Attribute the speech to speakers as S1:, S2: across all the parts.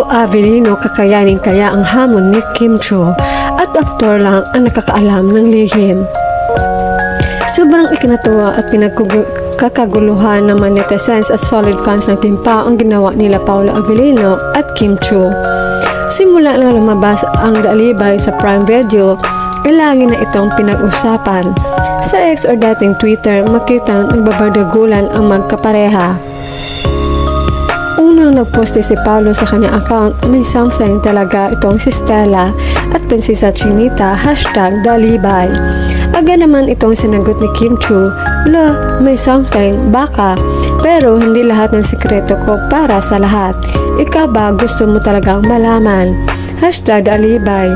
S1: Paulo Avellino kakayanin kaya ang hamon ni Kim Chiu at aktor lang ang nakakaalam ng lihim. Sobrang ikinatuwa at pinagkakaguluhan ng mga netizens at solid fans ng Team Pao ang ginawa nila Paulo Avellino at Kim Chiu. Simula na lumabas ang Dalibay sa Prime Video, lagi na itong pinag-usapan. Sa X or dating Twitter, makitang nagbabardagulan ang magkapareha. Unang nagposte si Paulo sa kanyang account, may something talaga itong si Stella at Prinsesa Chinita, #Dalibay. Aga naman itong sinagot ni Kim Chiu, may something, baka, pero hindi lahat ng sikreto ko para sa lahat. Ikaw ba gusto mo talagang malaman? #Dalibay.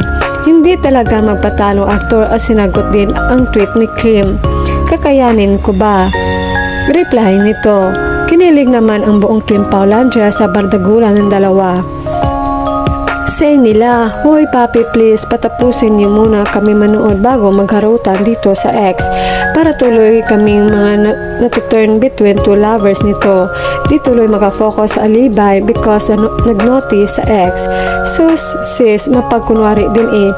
S1: Hindi talaga magpatalo aktor at sinagot din ang tweet ni Kim. Kakayanin ko ba? Reply nito. Kinilig naman ang buong Kim Paulandia sa bardagulan ng dalawa. Say nila, "Hoy papi, please patapusin niyo muna kami manood bago magharutan dito sa X para tuloy kaming mga natiturn between two lovers nito. Di tuloy makafocus sa alibay because nag-notice sa X. So sis, mapagkunwari din eh.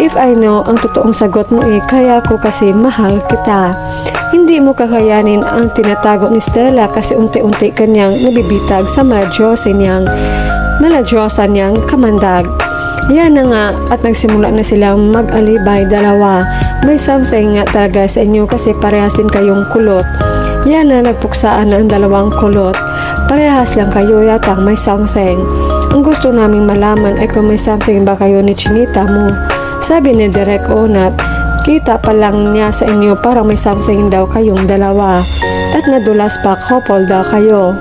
S1: If I know ang totoong sagot mo eh, kaya ko kasi mahal kita. Hindi mo kakayanin ang tinatago ni Stella kasi unti-unti kanyang nabibitag sa maladyosa niyang kamandag. Yan na nga at nagsimula na silang mag-alibay dalawa. May something nga talaga sa inyo kasi parehas din kayong kulot. Yan na nagpuksaan na ang dalawang kulot. Parehas lang kayo yatang may something. Ang gusto naming malaman ay kung may something ba kayo ni Chinita mo. Sabi ni Direk Onat, kita pa lang niya sa inyo parang may something daw kayong dalawa. At nadulas pa couple daw kayo.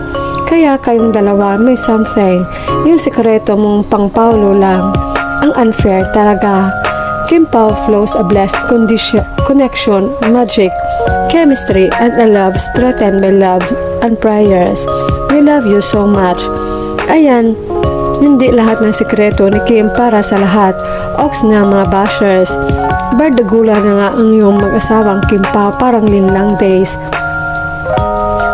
S1: Kaya kayong dalawa may something. Yung sikreto mong pang Paulo lang. Ang unfair talaga. Kim Pao flows a blessed connection, magic, chemistry, and a love strengthened by love and prayers. We love you so much. Ayan, hindi lahat ng sikreto ni Kim para sa lahat. Ox na mga bashers. Bardagula na nga ang iyong mag-asawang Kim Pao parang linlang days.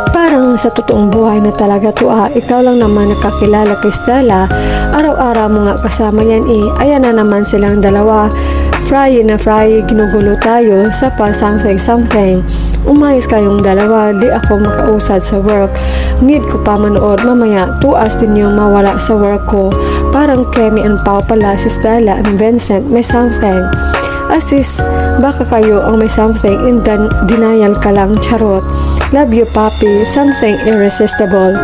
S1: Parang sa totoong buhay na talaga tua, ikaw lang naman nakakilala kay Stella. Araw-araw mo nga kasama yan eh. Ayan na naman silang dalawa. Friday na Friday, ginugulo tayo sa pa something. Umayos kayong dalawa, di ako makausad sa work. Need ko pa manood mamaya, 2 hours din yung mawala sa work ko. Parang Kemi and Pao pala si Stella and Vincent, may something. Asis, baka kayo ang may something in denial ka lang, charot. Love you, papi. Something irresistible.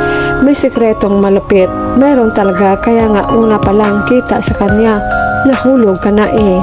S1: May sikretong malupit. Meron talaga, kaya nga una pa lang kita sa kanya. Nahulog ka na eh.